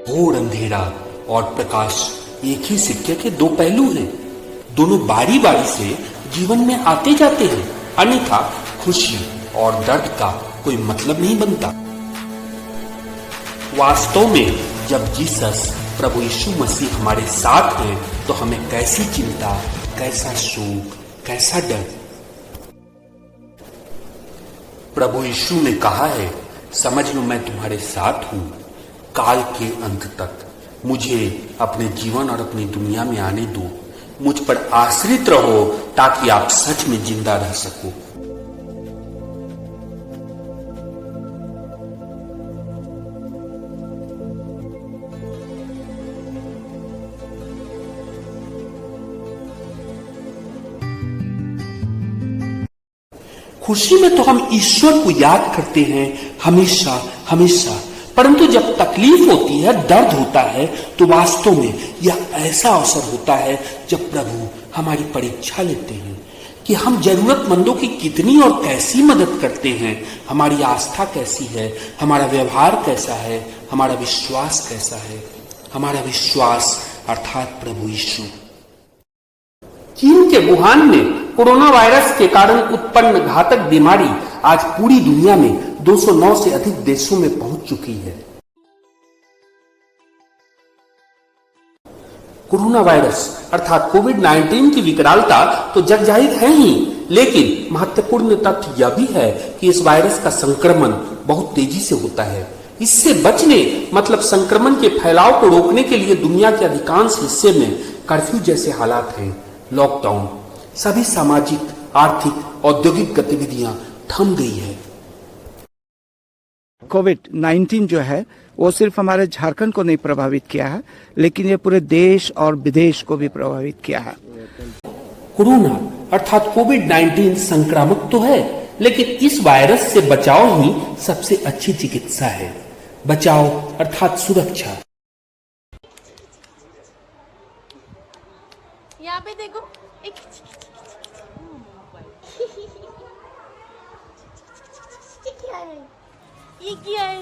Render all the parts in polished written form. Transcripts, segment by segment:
घोर अंधेरा और प्रकाश एक ही सिक्के के दो पहलू हैं। दोनों बारी बारी से जीवन में आते जाते हैं, अन्यथा खुशी और दर्द का कोई मतलब नहीं बनता। वास्तव में जब जीसस प्रभु यीशु मसीह हमारे साथ हैं तो हमें कैसी चिंता, कैसा शोक, कैसा डर। प्रभु यीशु ने कहा है, समझ लो मैं तुम्हारे साथ हूं काल के अंत तक। मुझे अपने जीवन और अपनी दुनिया में आने दो, मुझ पर आश्रित रहो ताकि आप सच में जिंदा रह सको। खुशी में तो हम ईश्वर को याद करते हैं हमेशा हमेशा, परंतु जब तकलीफ होती है, दर्द होता है, तो वास्तव में यह ऐसा अवसर होता है जब प्रभु हमारी परीक्षा लेते हैं कि हम जरूरतमंदों की कितनी और कैसी मदद करते हैं, हमारी आस्था कैसी है, हमारा व्यवहार कैसा है, हमारा विश्वास कैसा है। हमारा विश्वास अर्थात प्रभु यीशु। चीन के वुहान में कोरोना वायरस के कारण उत्पन्न घातक बीमारी आज पूरी दुनिया में 209 से अधिक देशों में पहुंच चुकी है। कोरोना वायरस अर्थात कोविड-19 की विकरालता तो जग जाहिर है ही, लेकिन महत्वपूर्ण तथ्य यह भी है कि इस वायरस का संक्रमण बहुत तेजी से होता है। इससे बचने मतलब संक्रमण के फैलाव को रोकने के लिए दुनिया के अधिकांश हिस्से में कर्फ्यू जैसे हालात हैं, लॉकडाउन, सभी सामाजिक, आर्थिक, औद्योगिक गतिविधियां थम गई है। कोविड-19 जो है वो सिर्फ हमारे झारखंड को नहीं प्रभावित किया है, लेकिन ये पूरे देश और विदेश को भी प्रभावित किया है। कोरोना अर्थात कोविड-19 संक्रामक तो है, लेकिन इस वायरस से बचाव ही सबसे अच्छी चिकित्सा है। बचाव अर्थात सुरक्षा। यहाँ पे देखो एक ये क्या है?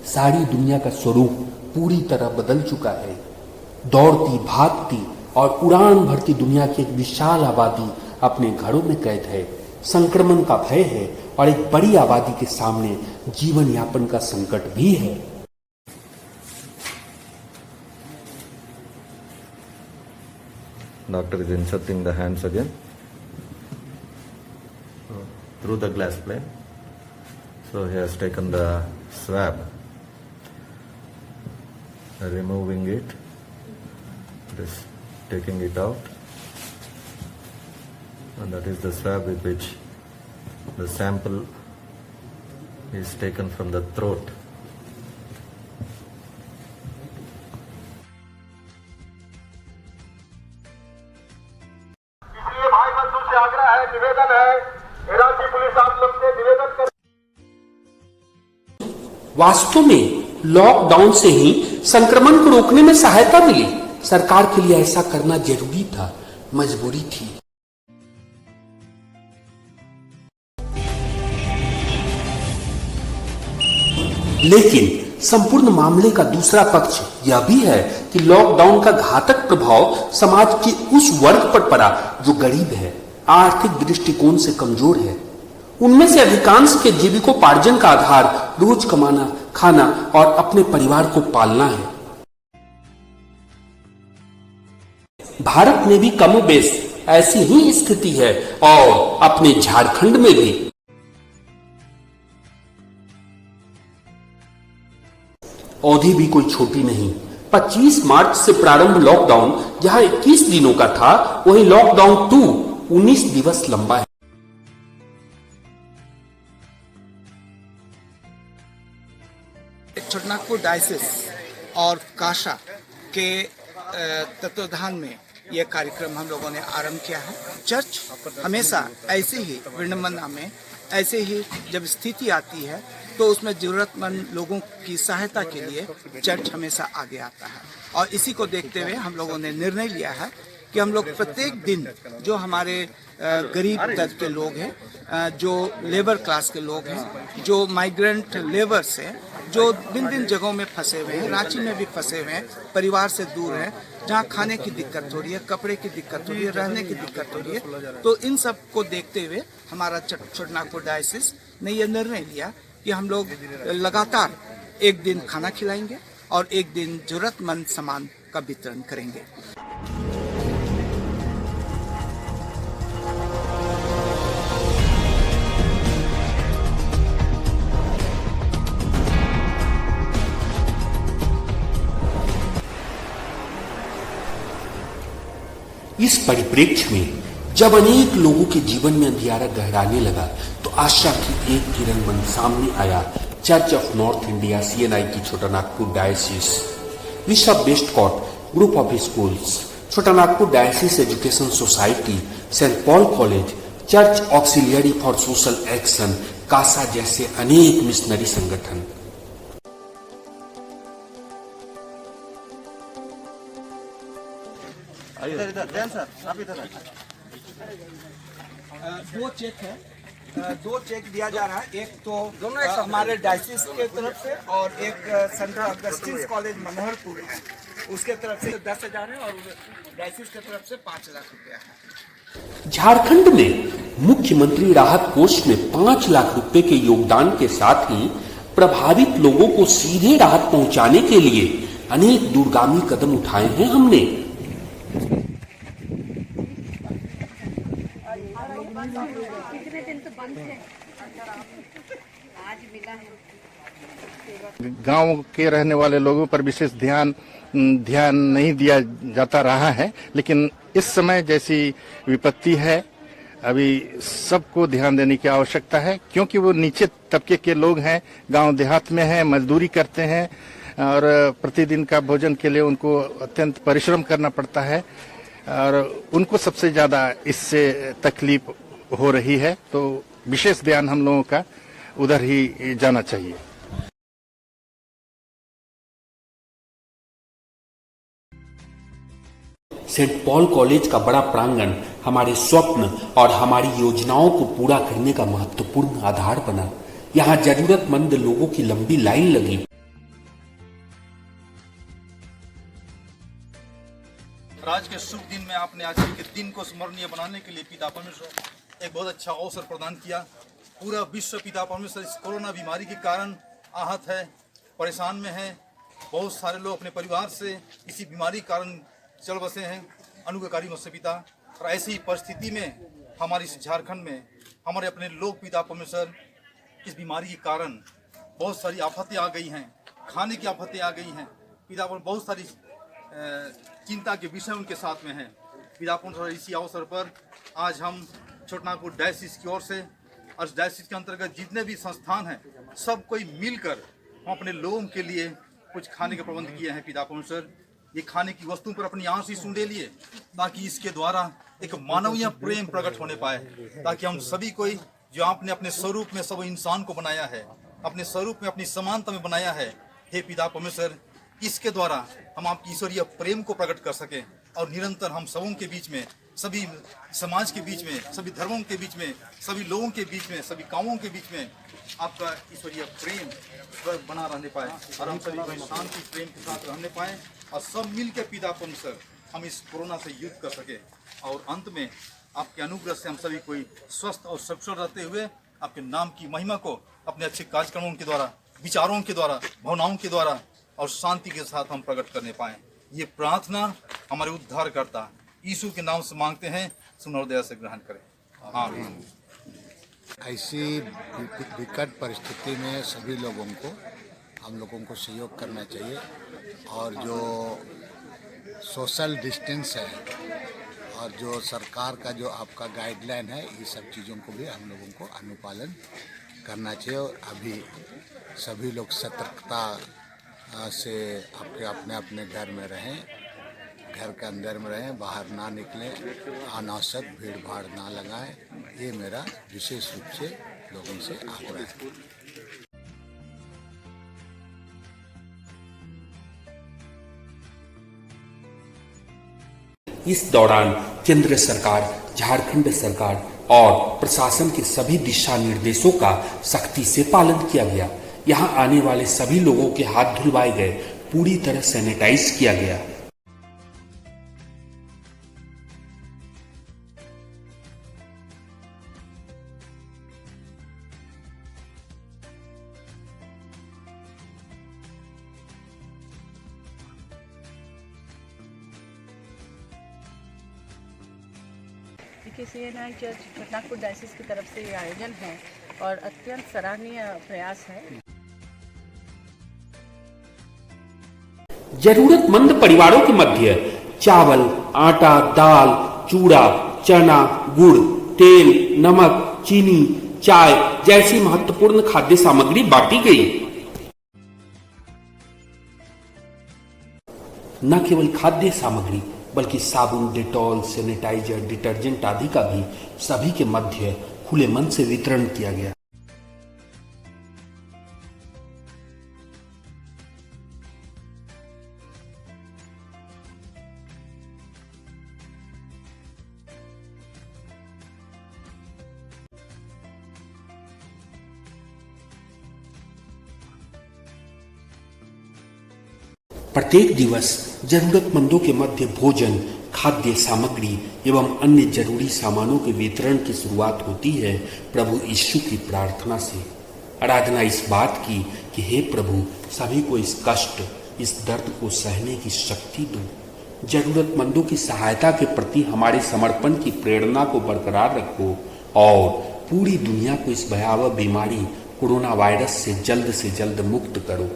सारी दुनिया का स्वरूप पूरी तरह बदल चुका है। दौड़ती, भागती और उड़ान भरती दुनिया की एक विशाल आबादी अपने घरों में कैद है। संक्रमण का भय है और एक बड़ी आबादी के सामने जीवन यापन का संकट भी है। Doctor is inserting the hands again through the glass plate. So he has taken the swab, removing it, this taking it out, and that is the swab with which the sample is taken from the throat. आग्रह है, निवेदन है, राज्य police आप लोग से निवेदन कर। वास्तव में लॉकडाउन से ही संक्रमण को रोकने में सहायता मिली। सरकार के लिए ऐसा करना जरूरी था, मजबूरी थी। लेकिन संपूर्ण मामले का दूसरा पक्ष यह भी है कि लॉकडाउन का घातक प्रभाव समाज के उस वर्ग पर पड़ा जो गरीब है, आर्थिक दृष्टिकोण से कमजोर है। उनमें से अधिकांश के जीविकोपार्जन का आधार रोज कमाना, खाना और अपने परिवार को पालना है। भारत में भी कमोबेश ऐसी ही स्थिति है और अपने झारखंड में भी। अवधि भी कोई छोटी नहीं। 25 मार्च से प्रारंभ लॉकडाउन जहां 21 दिनों का था, वहीं लॉकडाउन 2 19 दिवस लंबा है। छोटानागपुर डायसिस और काशा के तत्वाधान में यह कार्यक्रम हम लोगों ने आरंभ किया है। चर्च हमेशा ऐसे ही विडंबना में, ऐसे ही जब स्थिति आती है तो उसमें जरूरतमंद लोगों की सहायता के लिए चर्च हमेशा आगे आता है। और इसी को देखते हुए हम लोगों ने निर्णय लिया है कि हम लोग प्रत्येक दिन जो हमारे गरीब तबके के लोग हैं, जो लेबर क्लास के लोग हैं, जो माइग्रेंट लेबर्स हैं, जो भिन्न भिन्न जगहों में फंसे हुए हैं, रांची में भी फंसे हुए हैं, परिवार से दूर हैं, जहाँ खाने की दिक्कत हो रही है, कपड़े की दिक्कत हो रही है, रहने की दिक्कत हो रही है। तो इन सब को देखते हुए हमारा छोटानागपुर डायसिस ने यह निर्णय लिया कि हम लोग लगातार एक दिन खाना खिलाएंगे और एक दिन जरूरतमंद सामान का वितरण करेंगे। इस परिप्रेक्ष्य में जब अनेक लोगों के जीवन में अंधियारा गहराने लगा तो आशा की एक किरण मन सामने आया। Church of North India CNI की छोटानागपुर डायसिस, विशा Westcott group of schools, Chotanagpur diocese education society, saint Paul college, church auxiliary for social action, CASA जैसे अनेक मिशनरी संगठन। दो चेक है, दो चेक दिया जा रहा है, एक तो हमारे डायसिस के तरफ से और एक सेंट्रल अगस्टिन कॉलेज मनोहरपुर है, उसके तरफ से 10,000 है और डायसिस के तरफ से 5 लाख रुपया है। झारखंड में मुख्यमंत्री राहत कोष में 5 लाख रुपए के योगदान के साथ ही प्रभावित लोगों को सीधे राहत पहुंचाने के लिए अनेक दूरगामी कदम उठाए हैं हमने। कितने दिन तो बंद है, आज मिला है। गांव के रहने वाले लोगों पर विशेष ध्यान नहीं दिया जाता रहा है, लेकिन इस समय जैसी विपत्ति है अभी सबको ध्यान देने की आवश्यकता है, क्योंकि वो नीचे तबके के लोग हैं, गांव देहात में हैं, मजदूरी करते हैं और प्रतिदिन का भोजन के लिए उनको अत्यंत परिश्रम करना पड़ता है और उनको सबसे ज्यादा इससे तकलीफ हो रही है। तो विशेष ध्यान हम लोगों का उधर ही जाना चाहिए। सेंट पॉल कॉलेज का बड़ा प्रांगण हमारे स्वप्न और हमारी योजनाओं को पूरा करने का महत्वपूर्ण आधार बना। यहाँ जरूरतमंद लोगों की लंबी लाइन लगी। आज के शुभ दिन में आपने आज के दिन को स्मरणीय बनाने के लिए पिता परमेश्वर एक बहुत अच्छा अवसर प्रदान किया। पूरा विश्व पिता परमेश्वर इस कोरोना बीमारी के कारण आहत है, परेशान में है। बहुत सारे लोग अपने परिवार से इसी बीमारी के कारण चल बसे हैं, अनुग्रहकारी मुझसे पिता। और ऐसी ही परिस्थिति में हमारे इस झारखंड में हमारे अपने लोग पिता परमेश्वर इस बीमारी के कारण बहुत सारी आफतें आ गई हैं, खाने की आफतें आ गई हैं। पिता परमेश्वर बहुत सारी चिंता के विषय उनके साथ में है। पिता परमेश्वर इसी अवसर पर आज हम छोटानागपुर डायसिस की ओर से और डायसिस के अंतर्गत जितने भी संस्थान हैं सब कोई मिलकर हम अपने लोगों के लिए कुछ खाने के प्रबंध किए हैं। पिता परमेश्वर ये खाने की वस्तुओं पर अपनी आंसू सूंढे लिए ताकि इसके द्वारा एक मानवीय प्रेम प्रकट होने पाए, ताकि हम सभी कोई जो आपने अपने स्वरूप में सब इंसान को बनाया है, अपने स्वरूप में अपनी समानता में बनाया है, हे पिता परमेश्वर इसके द्वारा हम आपकी ईश्वरीय प्रेम को प्रकट कर सकें और निरंतर हम सबों के बीच में, सभी समाज के बीच में, सभी धर्मों के बीच में, सभी लोगों के बीच में, सभी कामों के बीच में आपका ईश्वरीय प्रेम बना रहने पाए और हम सभी को शांति प्रेम के साथ रहने पाए और सब मिल के पिता परमेश्वर हम इस कोरोना से युद्ध कर सके और अंत में आपके अनुग्रह से हम सभी कोई स्वस्थ और सकुशल रहते हुए आपके नाम की महिमा को अपने अच्छे कार्यक्रमों के द्वारा, विचारों के द्वारा, भावनाओं के द्वारा और शांति के साथ हम प्रकट करने पाएं। ये प्रार्थना हमारे उद्धारकर्ता यीशु के नाम से मांगते हैं, सुनोदया से ग्रहण करें। आमीन। ऐसी विकट परिस्थिति में सभी लोगों को, हम लोगों को सहयोग करना चाहिए और जो सोशल डिस्टेंस है और जो सरकार का जो आपका गाइडलाइन है, ये सब चीज़ों को भी हम लोगों को अनुपालन करना चाहिए। और अभी सभी लोग सतर्कता से आपके अपने अपने घर में रहें, घर के अंदर में रहें, बाहर ना निकलें, अनावश्यक भीड़ भाड़ ना लगाएं। ये मेरा विशेष रूप से लोगों से आग्रह है। इस दौरान केंद्र सरकार, झारखंड सरकार और प्रशासन के सभी दिशा निर्देशों का सख्ती से पालन किया गया। यहाँ आने वाले सभी लोगों के हाथ धुलवाए गए, पूरी तरह सैनिटाइज किया गया। सीएनआई चर्च नागपुर डायसिस की तरफ से ये आयोजन है और अत्यंत सराहनीय प्रयास है। जरूरतमंद परिवारों के मध्य चावल, आटा, दाल, चूड़ा, चना, गुड़, तेल, नमक, चीनी, चाय जैसी महत्वपूर्ण खाद्य सामग्री बांटी गई। न केवल खाद्य सामग्री बल्कि साबुन, डेटॉल, सैनिटाइजर, डिटर्जेंट आदि का भी सभी के मध्य खुले मन से वितरण किया गया। प्रत्येक दिवस जरूरतमंदों के मध्य भोजन, खाद्य सामग्री एवं अन्य जरूरी सामानों के वितरण की शुरुआत होती है प्रभु यीशु की प्रार्थना से। आराधना इस बात की कि हे प्रभु, सभी को इस कष्ट, इस दर्द को सहने की शक्ति दो। जरूरतमंदों की सहायता के प्रति हमारे समर्पण की प्रेरणा को बरकरार रखो और पूरी दुनिया को इस भयावह बीमारी कोरोना वायरस से जल्द मुक्त करो।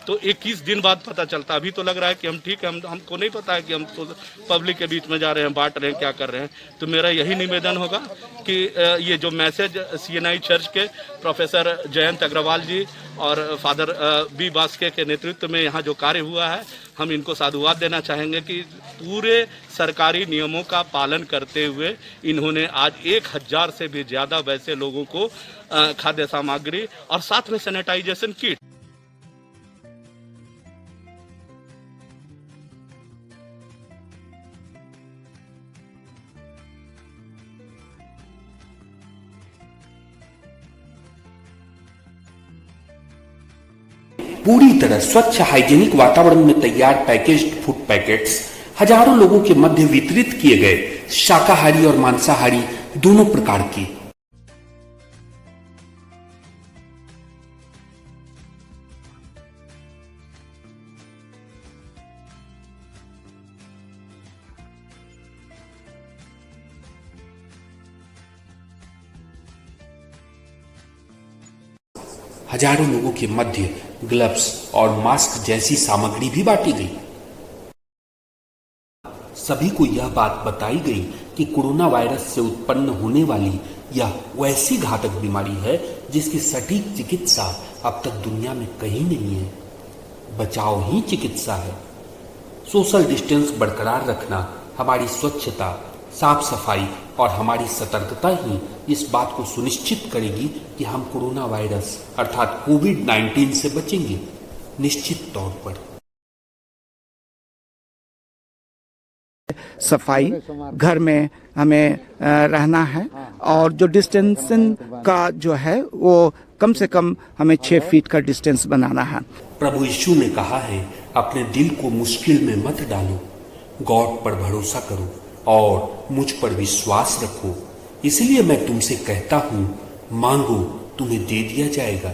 तो 21 दिन बाद पता चलता। अभी तो लग रहा है कि हम ठीक है, हमको नहीं पता है कि हम तो पब्लिक के बीच में जा रहे हैं, बांट रहे हैं, क्या कर रहे हैं। तो मेरा यही निवेदन होगा कि ये जो मैसेज सीएनआई चर्च के प्रोफेसर जयंत अग्रवाल जी और फादर बी बास्के के नेतृत्व में यहाँ जो कार्य हुआ है, हम इनको साधुवाद देना चाहेंगे कि पूरे सरकारी नियमों का पालन करते हुए इन्होंने आज 1000 से भी ज़्यादा वैसे लोगों को खाद्य सामग्री और साथ में सैनिटाइजेशन किट। पूरी तरह स्वच्छ हाइजीनिक वातावरण में तैयार पैकेज्ड फूड पैकेट्स हजारों लोगों के मध्य वितरित किए गए, शाकाहारी और मांसाहारी दोनों प्रकार के। हजारों लोगों के मध्य ग्लव्स और मास्क जैसी सामग्री भी बांटी गई। सभी को यह बात बताई गई कि कोरोना वायरस से उत्पन्न होने वाली यह वैसी घातक बीमारी है जिसकी सटीक चिकित्सा अब तक दुनिया में कहीं नहीं है। बचाव ही चिकित्सा है। सोशल डिस्टेंस बरकरार रखना, हमारी स्वच्छता, साफ सफाई और हमारी सतर्कता ही इस बात को सुनिश्चित करेगी कि हम कोरोना वायरस अर्थात कोविड-19 से बचेंगे, निश्चित तौर पर। सफाई, घर में हमें रहना है और जो डिस्टेंसिंग का जो है वो कम से कम हमें 6 फीट का डिस्टेंस बनाना है। प्रभु यीशु ने कहा है, अपने दिल को मुश्किल में मत डालो, गॉड पर भरोसा करो और मुझ पर विश्वास रखो। इसलिए मैं तुमसे कहता हूँ, मांगो तुम्हें दे दिया जाएगा,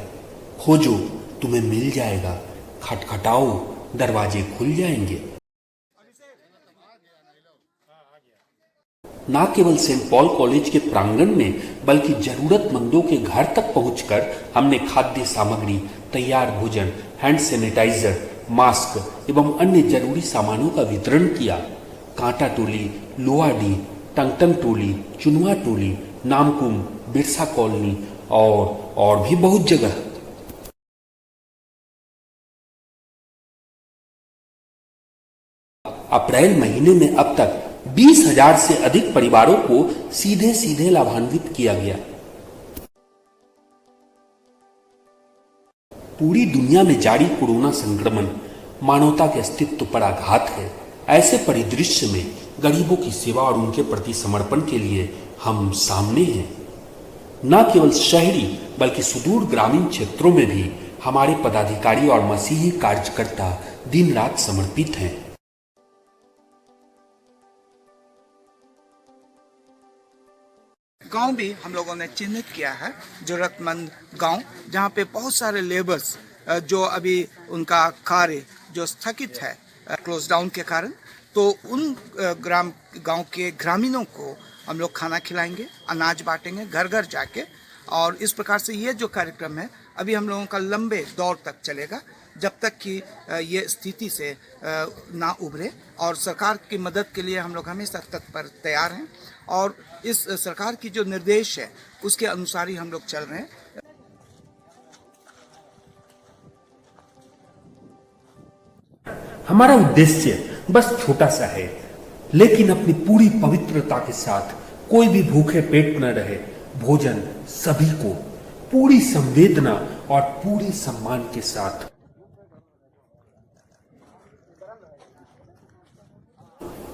खोजो तुम्हें मिल जाएगा, खटखटाओ दरवाजे खुल जाएंगे। न केवल सेंट पॉल कॉलेज के प्रांगण में बल्कि जरूरतमंदों के घर तक पहुंचकर हमने खाद्य सामग्री, तैयार भोजन, हैंड सैनिटाइजर, मास्क एवं अन्य जरूरी सामानों का वितरण किया। कांटा टोली, लोहाडी, टंगटंग टोली, चुनवा टोली, नामकुम, बिरसा कॉलोनी और भी बहुत जगह। अप्रैल महीने में अब तक 20,000 से अधिक परिवारों को सीधे सीधे लाभान्वित किया गया। पूरी दुनिया में जारी कोरोना संक्रमण मानवता के अस्तित्व पर आघात है। ऐसे परिदृश्य में गरीबों की सेवा और उनके प्रति समर्पण के लिए हम सामने हैं। न केवल शहरी बल्कि सुदूर ग्रामीण क्षेत्रों में भी हमारे पदाधिकारी और मसीही कार्यकर्ता दिन रात समर्पित हैं। गांव भी हम लोगों ने चिन्हित किया है, जरूरतमंद गांव, जहां पे बहुत सारे लेबर्स जो अभी उनका कार्य जो स्थगित है क्लोज डाउन के कारण, तो उन गांव के ग्रामीणों को हम लोग खाना खिलाएंगे, अनाज बांटेंगे घर घर जाके। और इस प्रकार से ये जो कार्यक्रम है अभी हम लोगों का लंबे दौर तक चलेगा, जब तक कि ये स्थिति से ना उभरे। और सरकार की मदद के लिए हम लोग हमेशा तत्पर तैयार हैं और इस सरकार की जो निर्देश है उसके अनुसार ही हम लोग चल रहे हैं। हमारा उद्देश्य बस छोटा सा है, लेकिन अपनी पूरी पवित्रता के साथ कोई भी भूखे पेट न रहे। भोजन सभी को पूरी संवेदना और पूरे सम्मान के साथ।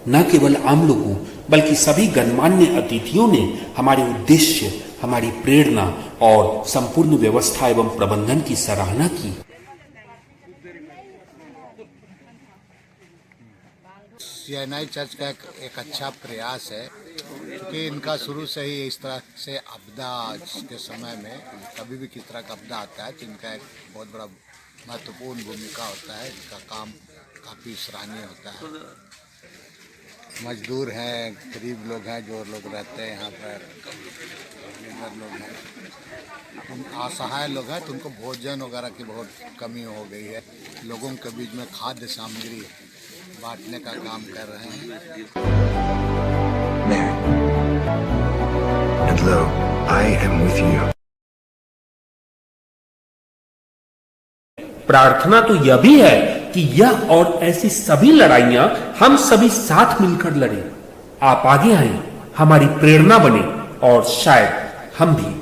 न केवल आम लोगों बल्कि सभी गणमान्य अतिथियों ने हमारे उद्देश्य, हमारी प्रेरणा और संपूर्ण व्यवस्था एवं प्रबंधन की सराहना की। CNI चर्च का एक अच्छा प्रयास है, क्योंकि इनका शुरू से ही इस तरह से आपदा के समय में कभी भी किस तरह का आपदा आता है तो इनका एक बहुत बड़ा महत्वपूर्ण भूमिका होता है। इनका काम काफ़ी सराहनीय होता है। मजदूर हैं, गरीब लोग हैं, जो लोग रहते हैं यहाँ पर, लोग हैं, असहाय लोग हैं, तो उनको भोजन वगैरह की बहुत कमी हो गई है। लोगों के बीच में खाद्य सामग्री बांटने का काम कर रहे हैं। And lo, I am with you. प्रार्थना तो यह भी है कि यह और ऐसी सभी लड़ाइयां हम सभी साथ मिलकर लड़ें। आप आगे आए, हमारी प्रेरणा बने और शायद हम भी।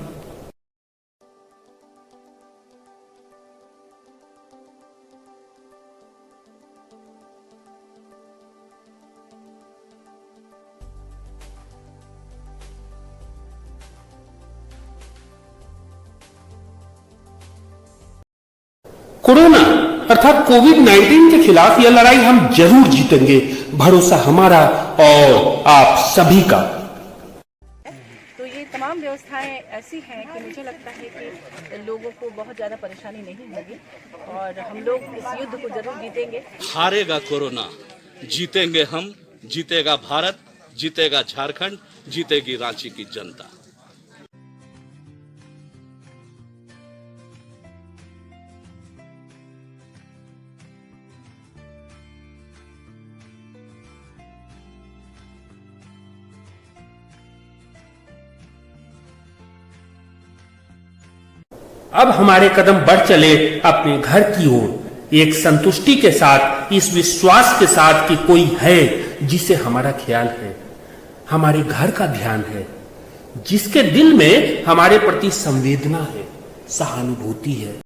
कोरोना अर्थात कोविड-19 के खिलाफ यह लड़ाई हम जरूर जीतेंगे, भरोसा हमारा और आप सभी का। तो ये तमाम व्यवस्थाएं ऐसी हैं कि मुझे लगता है कि लोगों को बहुत ज़्यादा परेशानी नहीं होगी और हम लोग इस युद्ध को जरूर जीतेंगे। हारेगा कोरोना, जीतेंगे हम, जीतेगा भारत, जीतेगा झारखंड, जीतेगी रांची की जनता। अब हमारे कदम बढ़ चले अपने घर की ओर, एक संतुष्टि के साथ, इस विश्वास के साथ कि कोई है जिसे हमारा ख्याल है, हमारे घर का ध्यान है, जिसके दिल में हमारे प्रति संवेदना है, सहानुभूति है।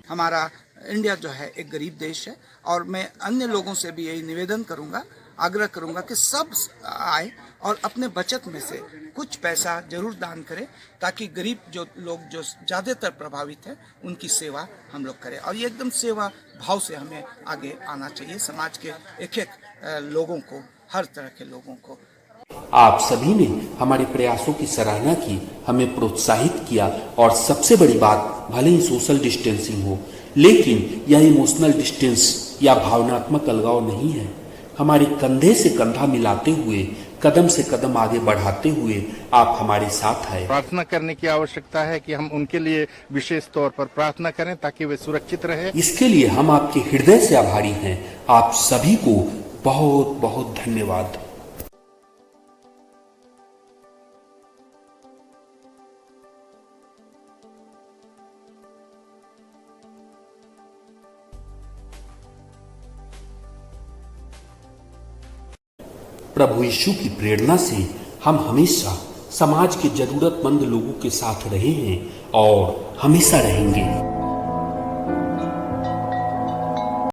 हमारा इंडिया जो है एक गरीब देश है और मैं अन्य लोगों से भी यही निवेदन करूंगा, आग्रह करूंगा कि सब आए और अपने बचत में से कुछ पैसा जरूर दान करें, ताकि गरीब जो लोग जो ज़्यादातर प्रभावित है उनकी सेवा हम लोग करें। और ये एकदम सेवा भाव से हमें आगे आना चाहिए, समाज के एक एक लोगों को, हर तरह के लोगों को। आप सभी ने हमारे प्रयासों की सराहना की, हमें प्रोत्साहित किया और सबसे बड़ी बात, भले ही सोशल डिस्टेंसिंग हो, लेकिन यह इमोशनल डिस्टेंस या भावनात्मक अलगाव नहीं है। हमारे कंधे से कंधा मिलाते हुए, कदम से कदम आगे बढ़ाते हुए आप हमारे साथ आए। प्रार्थना करने की आवश्यकता है कि हम उनके लिए विशेष तौर पर प्रार्थना करें ताकि वे सुरक्षित रहे। इसके लिए हम आपके हृदय से आभारी हैं। आप सभी को बहुत बहुत धन्यवाद। प्रभु यीशु की प्रेरणा से हम हमेशा समाज के जरूरतमंद लोगों के साथ रहे हैं और हमेशा रहेंगे।